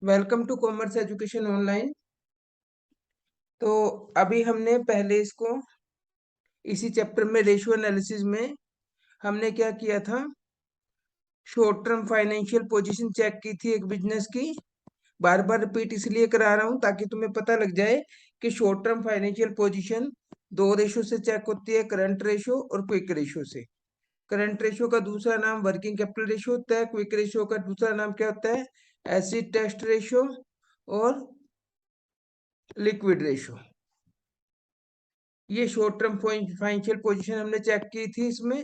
Welcome to commerce education online. तो अभी हमने पहले इसको इसी चैप्टर में रेशियो एनालिसिस में हमने क्या किया था, short term financial position check की थी एक बिजनेस की। बार बार रिपीट इसलिए करा रहा हूं ताकि तुम्हें पता लग जाए कि शॉर्ट टर्म फाइनेंशियल पोजीशन दो रेशो से चेक होती है, करंट रेशो और क्विक रेशो से। करंट रेशो का दूसरा नाम वर्किंग कैपिटल रेशो होता है, क्विक रेशो का दूसरा नाम क्या होता है, एसिड टेस्ट रेशो और लिक्विड रेशो। ये शॉर्ट टर्म फाइनेंशियल पोजीशन हमने चेक की थी इसमें।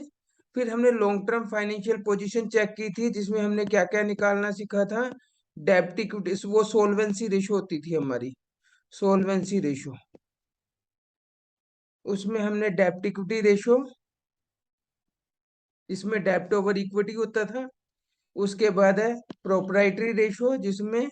फिर हमने long term financial position check की थी जिसमें हमने क्या क्या निकालना सीखा था। डेब्ट इक्विटी, वो सोल्वेंसी रेशो होती थी हमारी, सोल्वेंसी रेशो। उसमें हमने डेब्ट इक्विटी रेशो, इसमें डेब्ट ओवर इक्विटी होता था। उसके बाद है प्रोप्राइटरी रेशो जिसमें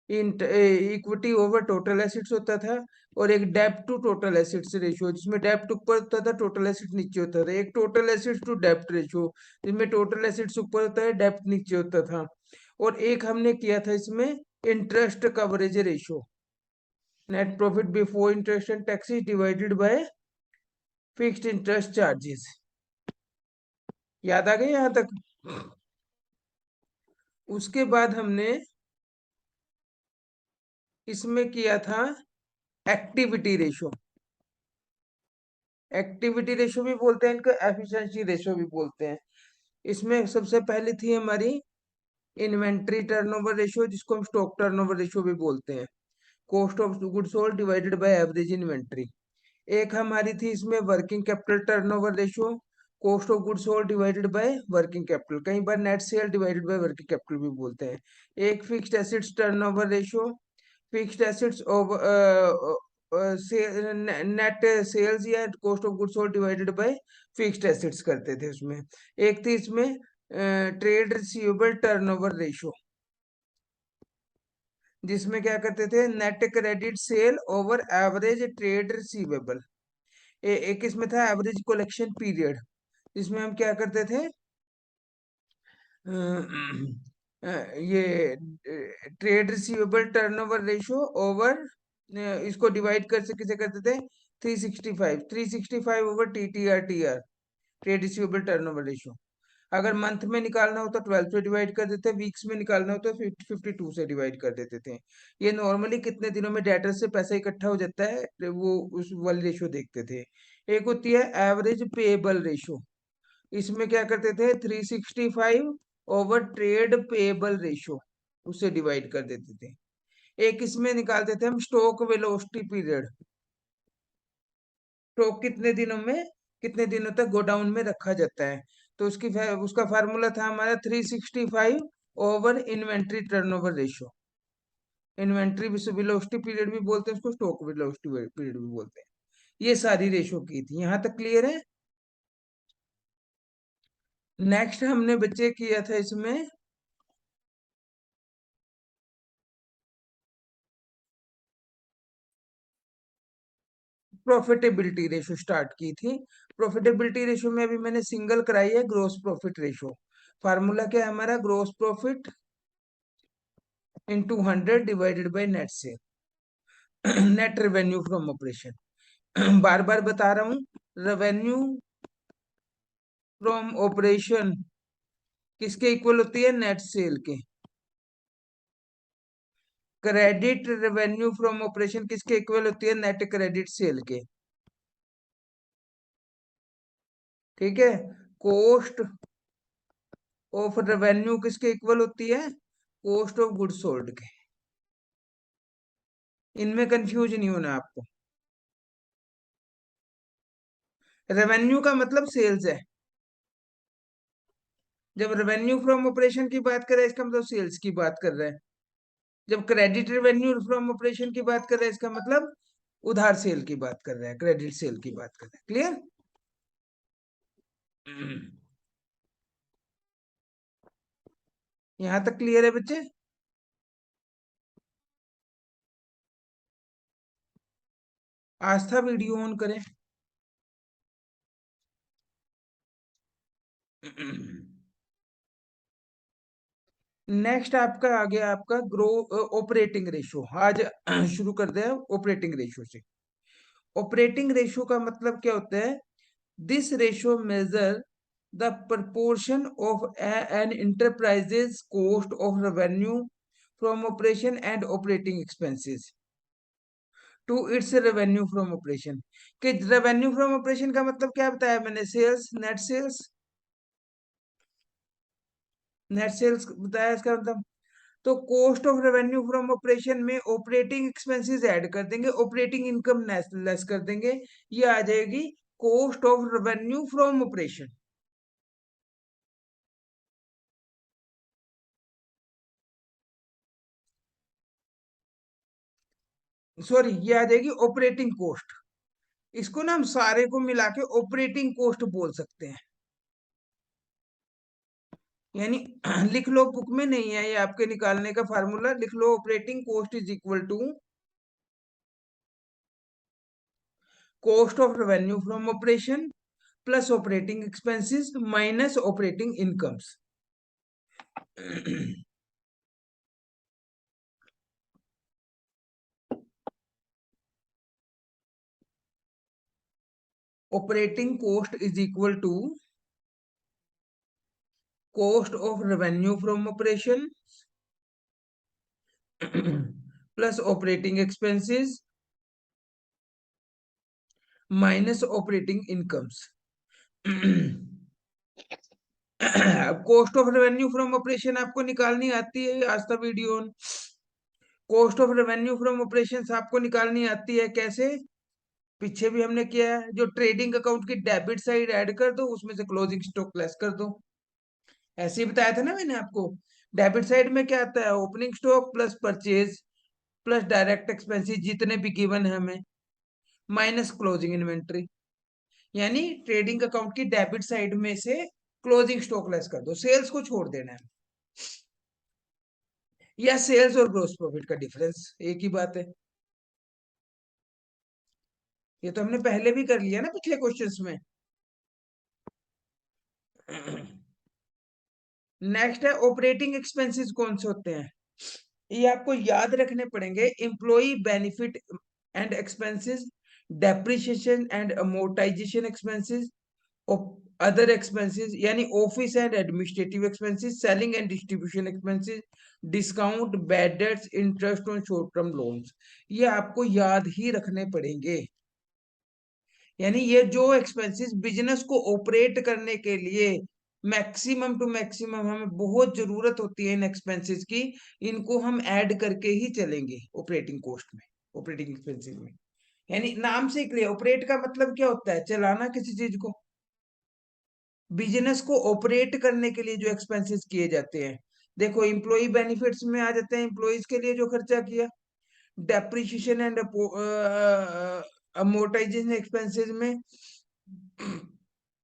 इक्विटी ओवर टोटल एसिड्स होता था। और एक डेब्ट टू टोटल एसिड्स रेशियो जिसमें डेब्ट ऊपर होता था, टोटल एसिड्स नीचे होता था। एक टोटल एसिड्स टू डेब्ट रेशियो जिसमें टोटल एसिड्स ऊपर होता है, डेब्ट नीचे होता था। और एक हमने किया था इसमें interest coverage ratio, net profit before interest and taxes divided by fixed interest charges. याद आ गए यहाँ तक? उसके बाद हमने इसमें किया था एक्टिविटी रेशो। एक्टिविटी रेशो भी बोलते हैं इनको, एफिशिएंसी रेशो भी बोलते हैं। इसमें सबसे पहले थी हमारी इन्वेंट्री टर्नओवर रेशो जिसको हम स्टॉक टर्नओवर रेशो भी बोलते हैं, cost of goods sold divided by average inventory. एक हमारी थी इसमें working capital turnover ratio, cost of goods sold divided by working capital, कई बार net sale divided by working capital भी बोलते हैं। एक fixed assets turnover ratio, fixed assets net sales या cost of goods sold divided by fixed assets करते थे उसमें। एक थी इसमें ट्रेड रिसीवेबल टर्नओवर रेशो जिसमें क्या करते थे, net credit cell over average trade receivable. एक इसमें था एवरेज कलेक्शन पीरियड जिसमें हम क्या करते थे, ये trade receivable turnover ratio over, इसको डिवाइड कर से किसे करते थे, 365 over T R trade receivable turnover ratio. अगर मंथ में निकालना हो तो 12 से डिवाइड कर देते, वीक्स में निकालना हो तो 52 से डिवाइड कर देते थे। ये नॉर्मली कितने दिनों में डेटर से पैसा इकट्ठा हो जाता है वो उस वाली रेशो देखते थे। एक होती है एवरेज पेएबल रेशो, इसमें क्या करते थे, 365 ओवर ट्रेड पेएबल रेशो, उससे डिवाइड कर देते थे। एक इसमें निकालते थे हम स्टॉक वेलोसिटी पीरियड, स्टॉक कितने दिनों तक गोडाउन में रखा जाता है। तो उसका फार्मूला था हमारा 365 over inventory turnover ratio. Inventory velocity period भी बोलते हैं उसको, स्टॉक वेलोसिटी पीरियड भी बोलते हैं। ये सारी रेशो की थी, यहाँ तक क्लियर है? नेक्स्ट हमने बच्चे किया था इसमें प्रॉफिटेबिलिटी रेशो स्टार्ट की थी। प्रॉफिटेबिलिटी रेशो में अभी मैंने सिंगल कराई है, ग्रोस प्रॉफिट रेशो। फार्मूला क्या है हमारा, gross profit into 100 divided by net sale, net revenue from operation. बार बार बता रहा हूं, रेवेन्यू फ्रॉम ऑपरेशन किसके इक्वल होती है, नेट सेल के। क्रेडिट रेवेन्यू फ्रॉम ऑपरेशन किसके इक्वल होती है, नेट क्रेडिट सेल के। ठीक है। कॉस्ट ऑफ रेवेन्यू किसके इक्वल होती है, कॉस्ट ऑफ गुड्स सोल्ड के। इनमें कंफ्यूज नहीं होना आपको। रेवेन्यू का मतलब सेल्स है। जब रेवेन्यू फ्रॉम ऑपरेशन की बात कर रहे हैं इसका मतलब सेल्स की बात कर रहे हैं। जब क्रेडिट रेवेन्यू फ्रॉम ऑपरेशन की बात कर रहे हैं इसका मतलब उधार सेल की बात कर रहे हैं, क्रेडिट सेल की बात कर रहे हैं। क्लियर? यहां तक क्लियर है बच्चे? आस्था वीडियो ऑन करें। नेक्स्ट आपका आ गया आपका ग्रो ऑपरेटिंग रेशियो। आज शुरू कर दे ऑपरेटिंग रेशियो से। ऑपरेटिंग रेशियो का मतलब क्या होता है? This ratio measure the proportion of an enterprise's cost of revenue from operation and operating expenses to its revenue from operation. कि रेवेन्यू फ्रॉम ऑपरेशन का मतलब क्या बताया मैंने? Sales, net sales. Net sales बताया इसका मतलब। तो cost of revenue from operation में ऑपरेटिंग एक्सपेंसेस ऐड कर देंगे, ऑपरेटिंग इनकम लेस कर देंगे, ये आ जाएगी cost of revenue from operation. Sorry, ये आ जाएगी ऑपरेटिंग कॉस्ट। इसको ना हम सारे को मिला के ऑपरेटिंग कॉस्ट बोल सकते हैं। यानी लिख लो, बुक में नहीं है ये, आपके निकालने का फार्मूला लिख लो। Operating cost is equal to cost of revenue from operation plus operating expenses minus operating incomes. Operating cost is equal to cost of revenue from operation plus operating expenses minus operating incomes. अब cost of revenue from operation आपको निकालनी आती है, आज का video. Cost of revenue from operation आपको निकालनी आती है कैसे? पीछे भी हमने किया है। जो ट्रेडिंग अकाउंट की डेबिट साइड ऐड कर दो, उसमें से क्लोजिंग स्टॉक लेस कर दो। ऐसे ही बताया था ना मैंने आपको। डेबिट साइड में क्या आता है? Opening stock plus purchase plus direct expenses जितने भी गिवन है हमें, माइनस क्लोजिंग इन्वेंट्री। यानी ट्रेडिंग अकाउंट की डेबिट साइड में से क्लोजिंग स्टॉक लेस कर दो, सेल्स को छोड़ देना है। या सेल्स और ग्रोस प्रॉफिट का डिफरेंस एक ही बात है। ये तो हमने पहले भी कर लिया ना पिछले क्वेश्चंस में। नेक्स्ट है ऑपरेटिंग एक्सपेंसेस कौन से होते हैं? ये आपको याद रखने पड़ेंगे। Employ benefit and expenses, depreciation and amortisation expenses, other expenses यानी office and administrative expenses, selling and distribution expenses, discount, bad debts, interest on short term loans. ये आपको याद ही रखने पड़ेंगे। यानी ये जो एक्सपेंसेस बिजनेस को ऑपरेट करने के लिए मैक्सिमम टू मैक्सिमम हमें बहुत जरूरत होती है इन एक्सपेंसेस की, इनको हम ऐड करके ही चलेंगे ऑपरेटिंग कॉस्ट में, ऑपरेटिंग एक्सपेंसेस में। यानी नाम से क्लियर, ऑपरेट का मतलब क्या होता है? चलाना किसी चीज को। बिजनेस को ऑपरेट करने के लिए जो एक्सपेंसेस किए जाते हैं, देखो एम्प्लॉय बेनिफिट्स में आ जाते हैं, एम्प्लॉयज के लिए जो खर्चा किया। डेप्रिसिएशन एंड अमोर्टाइजेशन एक्सपेंसेस में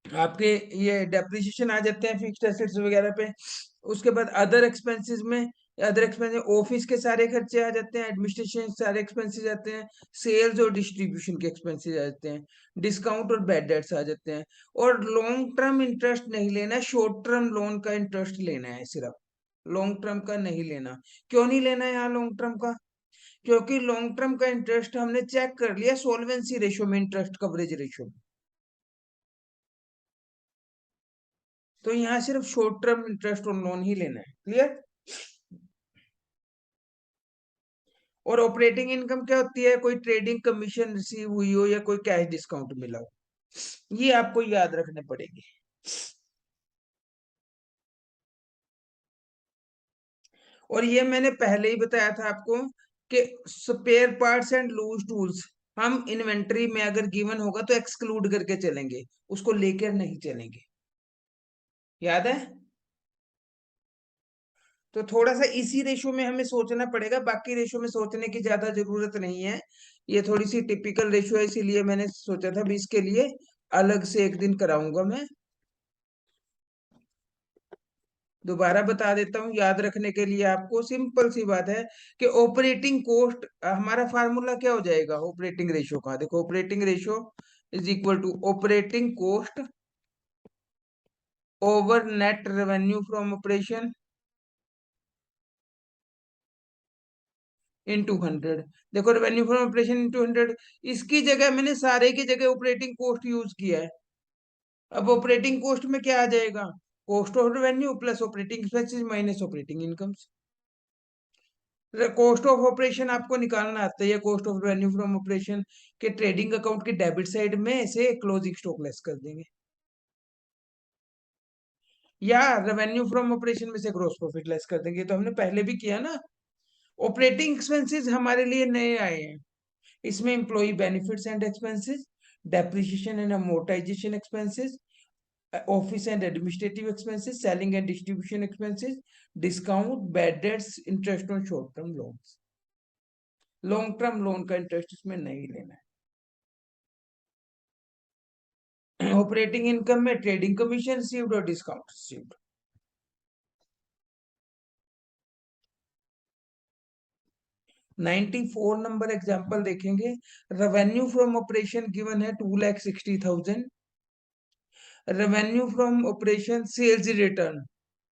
आपके ये डेप्रिसिएशन आ जाते हैं फिक्स्ड एसेट्स वगैरह पे। उसके बाद अदर एक्सपेंसेस में, अदर एक्सपेंसेस ऑफिस के सारे खर्चे आ जाते हैं, एडमिनिस्ट्रेशन सारे एक्सपेंसेस आते हैं, सेल्स और डिस्ट्रीब्यूशन के एक्सपेंसेस आ जाते हैं, डिस्काउंट और बैड डेट्स आ जाते हैं। और लॉन्ग टर्म इंटरेस्ट नहीं लेना, शॉर्ट टर्म लोन का इंटरेस्ट लेना है सिर्फ, लॉन्ग टर्म का नहीं लेना। क्यों नहीं लेना है यहाँ लॉन्ग टर्म का? क्योंकि लॉन्ग टर्म का इंटरेस्ट हमने चेक कर लिया सोल्वेंसी रेशियो में, इंटरेस्ट कवरेज रेशियो में। तो यहाँ सिर्फ शॉर्ट टर्म इंटरेस्ट और लोन ही लेना है। क्लियर? और ऑपरेटिंग इनकम क्या होती है? कोई ट्रेडिंग कमीशन रिसीव हुई हो या कोई कैश डिस्काउंट मिला हो, ये आपको याद रखने पड़ेंगे। और ये मैंने पहले ही बताया था आपको कि spare parts and loose tools हम इन्वेंटरी में अगर गिवन होगा तो एक्सक्लूड करके चलेंगे, उसको लेकर नहीं चलेंगे। याद है? तो थोड़ा सा इसी रेशो में हमें सोचना पड़ेगा, बाकी रेशो में सोचने की ज्यादा जरूरत नहीं है। ये थोड़ी सी टिपिकल रेशो है, इसीलिए मैंने सोचा था भी इसके लिए अलग से एक दिन कराऊंगा मैं। दोबारा बता देता हूँ याद रखने के लिए आपको, सिंपल सी बात है कि ऑपरेटिंग कॉस्ट, हमारा फार्मूला क्या हो जाएगा ऑपरेटिंग रेशो का? देखो operating ratio is equal to operating cost over net revenue from operation into 100। देखो रेवेन्यू फ्रॉम ऑपरेशन इंटू 100, इसकी जगह मैंने सारे की जगह ऑपरेटिंग कॉस्ट यूज किया है। अब ऑपरेटिंग कॉस्ट में क्या आ जाएगा? Cost of revenue plus operating expenses minus operating incomes. Cost of operation आपको निकालना आता है, या cost of revenue from operation के ट्रेडिंग अकाउंट के डेबिट साइड में से क्लोजिंग स्टॉक लेस कर देंगे, या रेवेन्यू फ्रॉम ऑपरेशन में से ग्रॉस प्रॉफिट लेस कर देंगे। तो हमने पहले भी किया ना। ऑपरेटिंग एक्सपेंसेस हमारे लिए नए आए हैं। इसमें employ benefits and expenses, depreciation and amortisation expenses, office and administrative expenses, selling and distribution expenses, discount, bad debts, interest on short term loans. Long term loan का इंटरेस्ट इसमें नहीं लेना है। ऑपरेटिंग इनकम में ट्रेडिंग कमीशन रिसीव्ड और discount received. 94 number example देखेंगे। Revenue from operation given है 2,60,000। Revenue from operation sales return,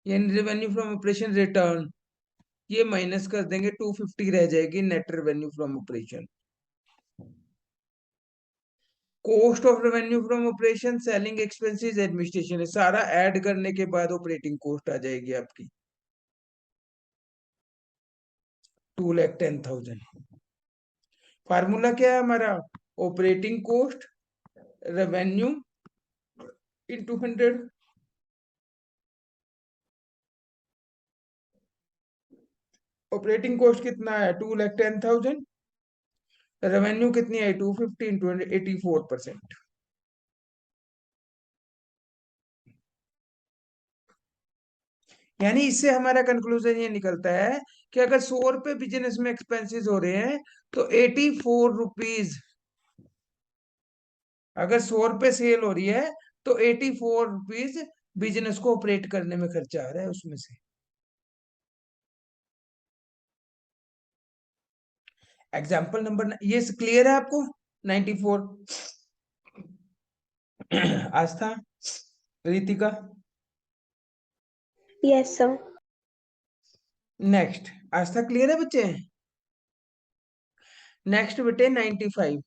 यानी रेवेन्यू फ्रॉम ऑपरेशन रिटर्न, ये माइनस कर देंगे, 250 रह जाएगी net revenue from operation. Cost of revenue from operation, selling expenses, administration है, सारा ऐड करने के बाद ऑपरेटिंग कॉस्ट आ जाएगी आपकी 2,10,000। फार्मूला क्या है हमारा? Operating cost revenue into 100। Operating cost कितना है? 2,10,000। रेवेन्यू कितनी आई? 250 इंटू 84%। यानी इससे हमारा कंक्लूजन ये निकलता है कि अगर 100 रुपए बिजनेस में एक्सपेंसेस हो रहे हैं तो 84 रुपीज, अगर 100 रुपए सेल हो रही है तो 84 रुपीज बिजनेस को ऑपरेट करने में खर्चा आ रहा है उसमें से। एग्जाम्पल नंबर, ये क्लियर है आपको? 94। आस्था, रितिका, यस सर। नेक्स्ट। आस्था क्लियर है बच्चे? नेक्स्ट बेटे 95।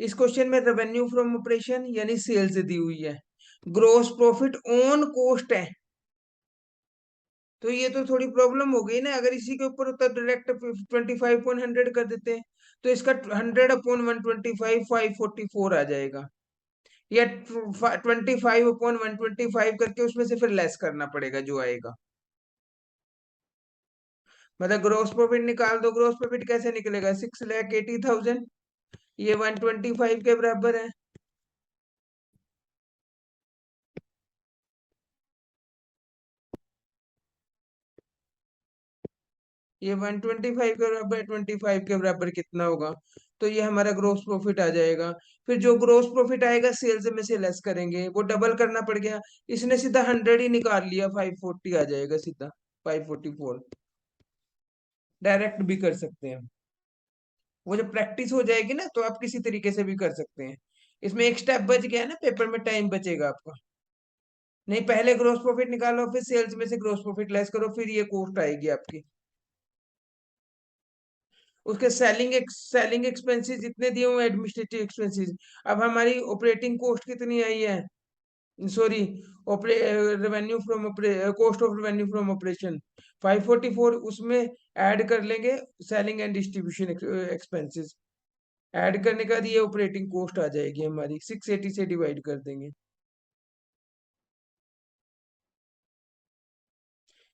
इस क्वेश्चन में रेवेन्यू फ्रॉम ऑपरेशन यानी सेल्स दी हुई है, ग्रोस प्रॉफिट ऑन कॉस्ट है, तो ये तो थोड़ी प्रॉब्लम हो गई ना। अगर इसी के ऊपर होता तो डायरेक्ट 25/100 कर देते हैं, तो इसका 100/125 544 आ जाएगा, या 25/125 करके उसमें से फिर लेस करना पड़ेगा जो आएगा। मतलब ग्रोस प्रॉफिट निकाल दो। ग्रोस प्रॉफिट कैसे निकलेगा? 6,80,000, ये 125 के बराबर है। ये 125 के बराबर, 25 के बराबर कितना होगा? तो ये हमारा ग्रोस प्रॉफिट आ जाएगा। फिर जो ग्रोस प्रॉफिट आएगा सेल्स में से लेस करेंगे, वो डबल करना पड़ गया। इसने सीधा 100 ही निकाल लिया, 540 आ जाएगा सीधा, 544। डायरेक्ट भी कर सकते हैं, वो जब प्रैक्टिस हो जाएगी ना तो आप किसी तरीके से भी कर सकते हैं। इसमें एक स्टेप बच गया ना, पेपर में टाइम बचेगा आपका। नहीं, पहले ग्रोस प्रॉफिट निकालो, फिर सेल्स में से ग्रोस प्रॉफिट लेस करो, फिर ये कॉस्ट आएगी आपकी। उसके सेलिंग एक्सपेंसेस जितने दिए हुए एडमिनिस्ट्रेटिव एक्सपेंसेस। अब हमारी ऑपरेटिंग कॉस्ट कितनी आई है? Sorry, revenue from cost of revenue from operation 544, उसमें ऐड कर लेंगे selling and distribution expenses. Add करने के बाद ये ऑपरेटिंग कॉस्ट आ जाएगी हमारी, 680 से डिवाइड कर देंगे।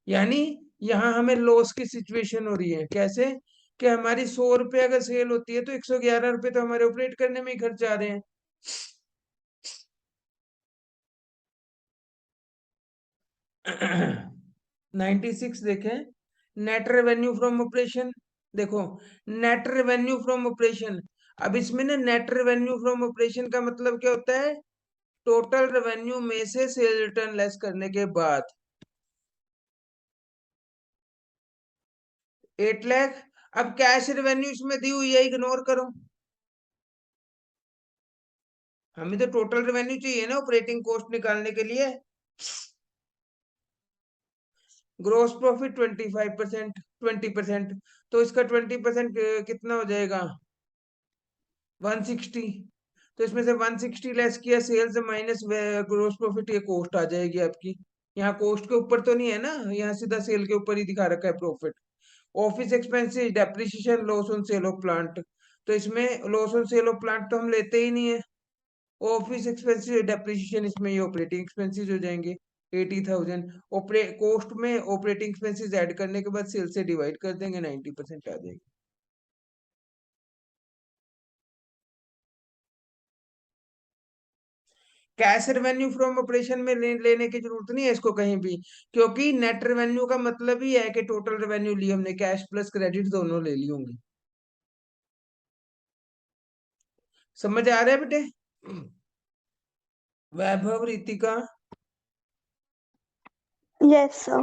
यानी यहाँ हमें लॉस की सिचुएशन हो रही है। कैसे? कि हमारी 100 रुपए अगर सेल होती है तो 111 रुपए तो हमारे ऑपरेट करने में ही खर्च आ रहे हैं। 96 देखें। नेट रेवेन्यू फ्रॉम ऑपरेशन, देखो नेट रेवेन्यू फ्रॉम ऑपरेशन। अब इसमें ना नेट रेवेन्यू फ्रॉम ऑपरेशन का मतलब क्या होता है? टोटल रेवेन्यू में से सेल रिटर्न लेस करने के बाद 8 लाख। अब कैश रेवेन्यू इसमें दी हुई है, इग्नोर करो। हमें तो टोटल रेवेन्यू चाहिए ना ऑपरेटिंग कॉस्ट निकालने के लिए। Gross profit 25%, 20%। तो इसका 20% कितना हो जाएगा? 160। तो इसमें से 160 लेस किया, सेल्स माइनस ग्रोस प्रॉफिट, ये कॉस्ट आ जाएगी आपकी। यहाँ कॉस्ट के ऊपर तो नहीं है ना, यहाँ सीधा सेल के ऊपर ही दिखा रखा है profit. Office expenses, depreciation, loss on sale of plant. तो इसमें loss on sale of plant तो हम लेते ही नहीं है। ऑफिस एक्सपेंसेस डेप्रिसिएशन, इसमें ये ऑपरेटिंग एक्सपेंसेस हो जाएंगे 80,000। कॉस्ट में ऑपरेटिंग एक्सपेंसेस ऐड करने के बाद सेल से डिवाइड कर देंगे, 90% आ जाएगी। कैश रेवेन्यू फ्रॉम ऑपरेशन में लेने की जरूरत नहीं है इसको कहीं भी, क्योंकि नेट रेवेन्यू का मतलब ही है कि टोटल रेवेन्यू ली हमने, कैश प्लस क्रेडिट दोनों ले ली होंगी। समझ आ रहा है बेटे? वैभव, रितिका। Yes, sir.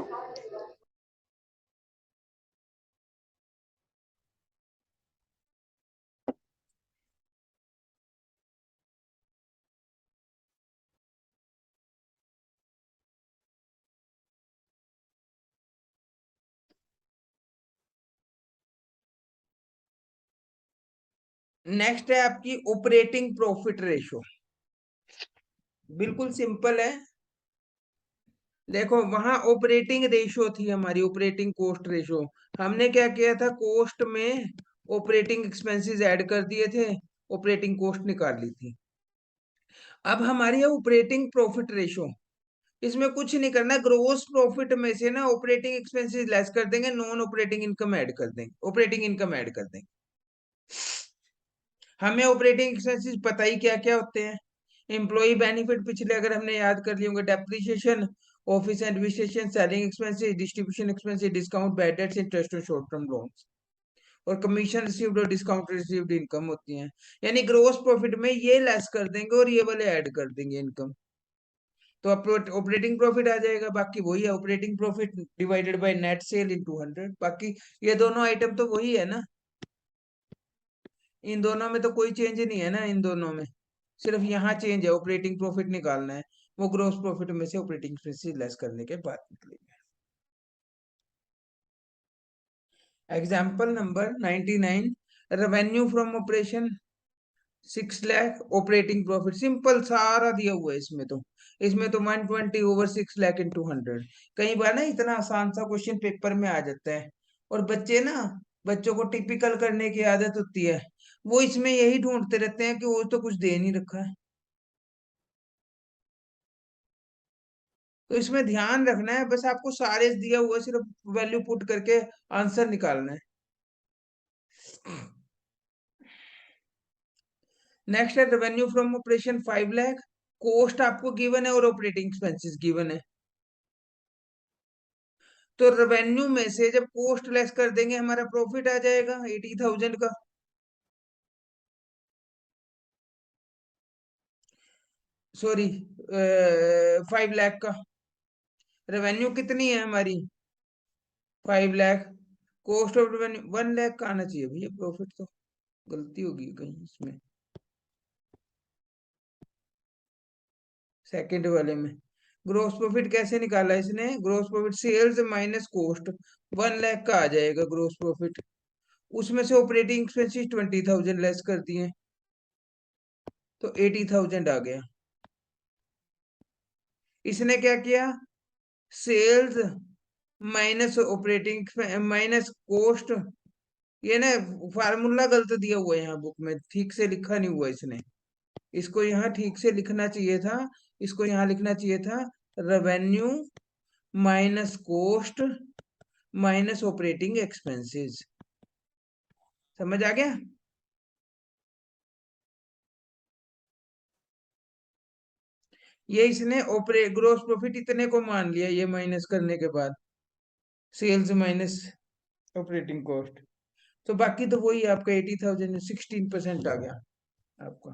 नेक्स्ट है आपकी ऑपरेटिंग प्रॉफिट रेशो। बिल्कुल सिंपल है। देखो वहां ऑपरेटिंग रेशो थी हमारी, ऑपरेटिंग कॉस्ट रेशो। हमने क्या किया था, कॉस्ट में ऑपरेटिंग एक्सपेंसेस ऐड कर दिए थे, ऑपरेटिंग कॉस्ट निकाल ली थी। अब हमारी है ऑपरेटिंग प्रॉफिट रेशो। इसमें कुछ नहीं करना, ग्रोस प्रॉफिट में से ना ऑपरेटिंग एक्सपेंसेस लेस कर देंगे, नॉन ऑपरेटिंग इनकम ऐड कर देंगे, ऑपरेटिंग इनकम ऐड कर देंगे। हमें ऑपरेटिंग एक्सपेंसेस पता ही क्या क्या होते हैं। एम्प्लॉय बेनिफिट पिछले अगर हमने याद कर लिए होंगे, depreciation, office administration, selling expenses, distribution expenses, discount, bad debts, interest और शॉर्ट टर्म लोन्स, और कमीशन रिसीव्ड और डिस्काउंट रिसीव्ड इनकम होती हैं। यानी ग्रोस प्रॉफिट में ये लेस कर देंगे और ये वाले ऐड कर देंगे इनकम, तो ऑपरेटिंग प्रॉफिट आ जाएगा। बाकी वही है, operating profit divided by net cell into 100। बाकी ये दोनों आइटम तो वही है ना, इन दोनों में तो कोई चेंज नहीं है ना, इन दोनों में सिर्फ यहाँ चेंज है, ऑपरेटिंग प्रॉफिट निकालना है, वो ग्रोस प्रॉफिट में से ऑपरेटिंग एक्सपेंसेस लेस करने के बाद निकलेगा। Example number 99, revenue from operation 6 lakh, operating profit simple सारा दिया हुआ है इसमें तो। इसमें तो 120 ओवर 6 लाख इंटू 100। कई बार ना इतना आसान सा क्वेश्चन पेपर में आ जाता है, और बच्चे ना, बच्चों को टिपिकल करने की आदत होती है, वो इसमें यही ढूंढते रहते हैं कि वो तो कुछ दे नहीं रखा है। तो इसमें ध्यान रखना है, बस आपको सारे दिया हुआ है, सिर्फ वैल्यू पुट करके आंसर निकालना है। नेक्स्ट है revenue from operation 5 lakh, cost आपको गिवन है और ऑपरेटिंग एक्सपेंसेस गिवन है। तो रेवेन्यू में से जब कॉस्ट लेस कर देंगे हमारा प्रॉफिट आ जाएगा 80,000 का। सॉरी, 5 लाख का। रेवेन्यू कितनी है हमारी? 5 lakh. Cost of revenue 1 lakh का आना चाहिए भैया प्रॉफिट, तो गलती होगी कहीं इसमें, सेकंड वाले में। ग्रोस प्रॉफिट कैसे निकाला इसने? Gross profit sales minus cost, 1 lakh का आ जाएगा ग्रोस प्रॉफिट। उसमें से ऑपरेटिंग एक्सपेंसेस 20,000 लेस कर दिए, तो 80,000 आ गया। इसने क्या किया, sales minus operating minus cost. ये ना फार्मूला गलत दिया हुआ है यहाँ बुक में, ठीक से लिखा नहीं हुआ इसने। इसको यहाँ ठीक से लिखना चाहिए था, इसको यहाँ लिखना चाहिए था revenue minus cost minus operating expenses. समझ आ गया? ये इसने ग्रोस प्रॉफिट इतने को मान लिया, ये माइनस करने के बाद सेल्स माइनस ऑपरेटिंग कॉस्ट। तो बाकी तो वही आपका 80,000 16% आ गया आपका।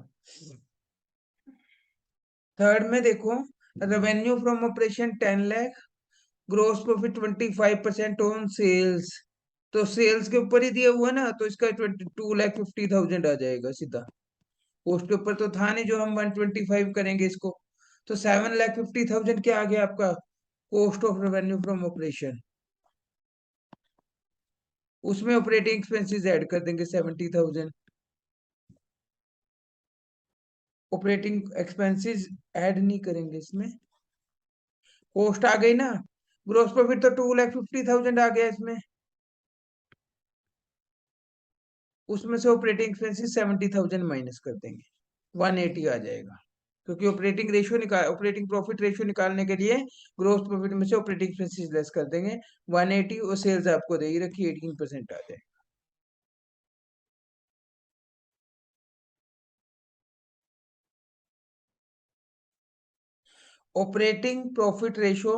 थर्ड में देखो, revenue from operation 10 lakh, gross profit 25% on sales. तो सेल्स के ऊपर ही दिया हुआ ना, तो इसका 22,50,000 आ जाएगा सीधा। पोस्ट के ऊपर तो था नहीं जो हम 125 करेंगे इसको। तो 7,50,000 क्या आ गया आपका cost of revenue from operation. उसमें ऑपरेटिंग एक्सपेंसेस ऐड कर देंगे 70,000। ऑपरेटिंग एक्सपेंसेस ऐड नहीं करेंगे इसमें, कॉस्ट आ गई ना। ग्रोस प्रॉफिट तो 2,50,000 आ गया इसमें, उसमें से ऑपरेटिंग एक्सपेंसेस 70,000 माइनस कर देंगे, 180 आ जाएगा। क्योंकि ऑपरेटिंग प्रॉफिट रेशियो निकालने के लिए ग्रोस प्रॉफिट में से ऑपरेटिंग एक्सपेंसेस लेस कर देंगे 180, और सेल्स आपको दे ही रखी 18% आ जाए। ऑपरेटिंग प्रॉफिट रेशियो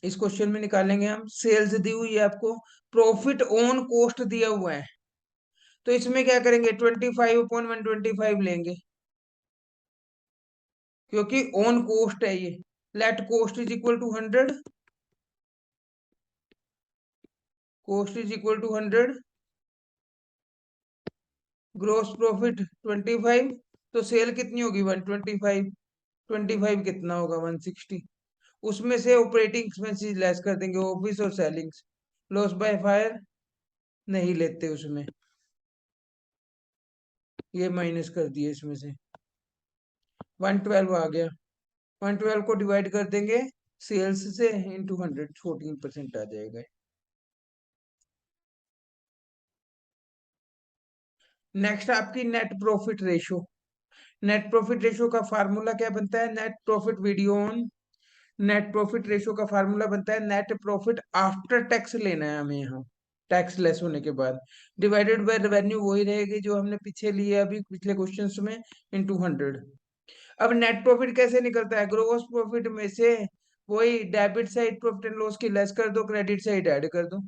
इस क्वेश्चन में निकालेंगे हम। सेल्स दी हुई है आपको, प्रॉफिट ऑन कॉस्ट दिया हुआ है, तो इसमें क्या करेंगे 25/125 लेंगे, क्योंकि ऑन कॉस्ट है ये। Let cost is equal to 100, cost is equal to 100, gross profit 25, तो सेल कितनी होगी 125, 25 कितना होगा 160। उसमें से ऑपरेटिंग एक्सपेंसेस लेस कर देंगे, ऑफिस और सेलिंग्स। लॉस बाय फायर नहीं लेते उसमें, ये माइनस कर दिए इसमें से, 112 आ गया। 112 को डिवाइड कर देंगे सेल्स से इंटू 100, 14% आ जाएगा। नेक्स्ट आपकी net profit ratio. Net profit ratio का फार्मूला क्या बनता है, net profit video on. Net profit ratio का फार्मूला बनता है नेट प्रॉफिट आफ्टर टैक्स लेना है हमें यहाँ, टैक्स लेस होने के बाद, डिवाइडेड बाय रेवेन्यू, वही रहेगी जो हमने पीछे लिए अभी पिछले क्वेश्चंस में, इनटू 100। अब नेट प्रॉफिट कैसे निकलता है, ग्रोस प्रॉफिट में से वही debit side profit and loss की लेस कर दो, क्रेडिट साइड ऐड कर दो।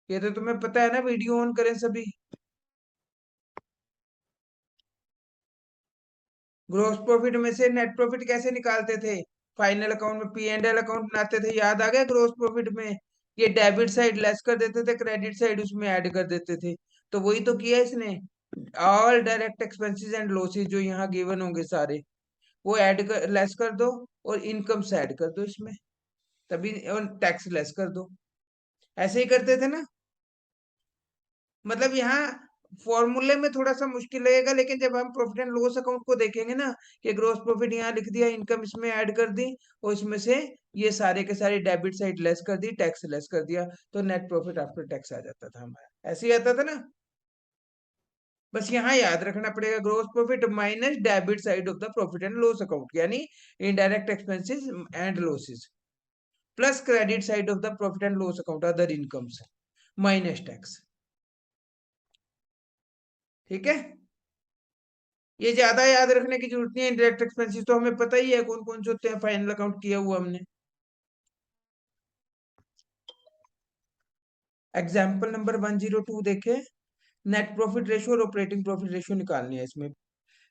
ये तो तुम्हें पता है ना, वीडियो ऑन करें सभी। ग्रोस प्रॉफिट में से नेट प्रॉफिट कैसे निकालते थे, फाइनल अकाउंट में P&L अकाउंट बनाते थे, याद आ गया ग्रोस प्रॉफिट में, ये डेबिट साइड लेस कर देते थे, क्रेडिट साइड उसमें ऐड कर देते थे। तो वही तो किया इसने, all direct expenses and losses जो यहाँ गिवन होंगे सारे, वो ऐड कर लेस कर दो, और इनकम से ऐड कर दो इसमें, तभी टैक्स लेस कर दो। ऐसे ही करते थे ना। मतलब यहाँ फॉर्मूले में थोड़ा सा मुश्किल लगेगा, लेकिन जब हम प्रॉफिट एंड लॉस अकाउंट को देखेंगे ना, कि ग्रोस प्रॉफिट यहाँ लिख दिया, इनकम इसमें ऐड कर दी, और इसमें से ये सारे के सारे डेबिट साइड लेस कर दी, टैक्स लेस कर दिया, तो नेट प्रॉफिट आफ्टर टैक्स आ जाता था हमारा, ऐसे ही आता था ना। बस यहाँ याद रखना पड़ेगा, gross profit minus debit side of the profit and loss account, यानी indirect expenses and losses, plus credit side of the profit and loss account other incomes, minus tax. ठीक है, ये ज्यादा याद रखने की जरूरत नहीं है, इंडायरेक्ट एक्सपेंसेस तो हमें पता ही है कौन कौन से होते हैं, फाइनल अकाउंट किया हुआ हमने। एग्जाम्पल नंबर 102 देखे, नेट प्रॉफिट रेशियो और ऑपरेटिंग प्रॉफिट रेशियो निकालनी है इसमें।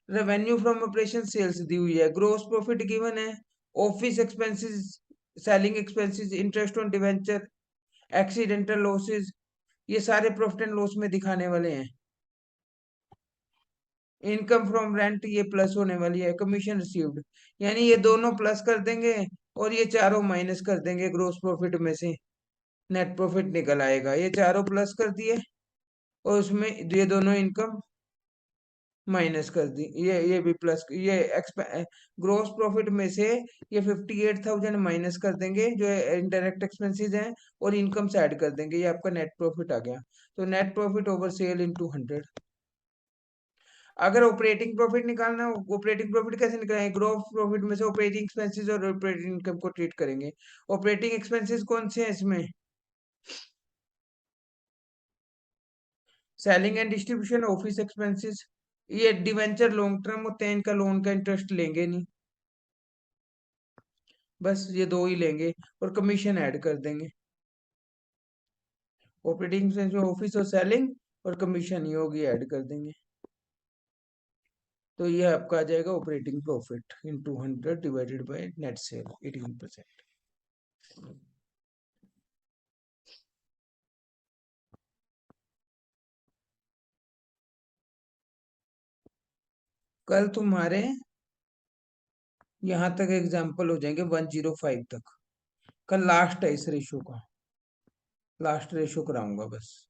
रेवेन्यू फ्रॉम ऑपरेशन सेल्स दी हुई है, ग्रोस प्रॉफिट गिवन है, office expenses, selling expenses, interest on debenture, accidental losses, ये सारे प्रॉफिट एंड लॉस में दिखाने वाले हैं। इनकम फ्रॉम रेंट ये प्लस होने वाली है, कमीशन रिसीव्ड, यानी ये दोनों प्लस कर देंगे, और ये चारों माइनस कर देंगे ग्रोस प्रॉफिट में से, नेट प्रॉफिट निकल आएगा। ये चारों प्लस कर दिए, और उसमें ये दोनों इनकम माइनस कर दी, ये भी प्लस, ये ग्रोस प्रॉफिट में से ये 58,000 माइनस कर देंगे जो इनडायरेक्ट एक्सपेंसेस हैं, और इनकम से ऐड कर देंगे, ये आपका नेट प्रॉफिट आ गया। तो net profit over cell into 100। अगर ऑपरेटिंग प्रॉफिट निकालना हो, ऑपरेटिंग प्रॉफिट कैसे निकालेंगे, ग्रोस प्रॉफिट में से ऑपरेटिंग एक्सपेंसेस और ऑपरेटिंग इनकम को ट्रीट करेंगे। ऑपरेटिंग एक्सपेंसेस कौन से हैं इसमें, selling and distribution, office expenses, ये डिवेंचर लॉन्ग टर्म होते हैं, इनका लोन का इंटरेस्ट लेंगे नहीं, बस ये दो ही लेंगे, और कमीशन ऐड कर देंगे। ऑपरेटिंग एक्सपेंस में ऑफिस और सेलिंग और कमीशन ही होगी, ऐड कर देंगे, तो ये आपका आ जाएगा operating profit into 100 divided by net cell 18%। कल तुम्हारे यहाँ तक एग्जाम्पल हो जाएंगे 105 तक, कल लास्ट है इस रेशो का। लास्ट रेशो कराऊंगा बस।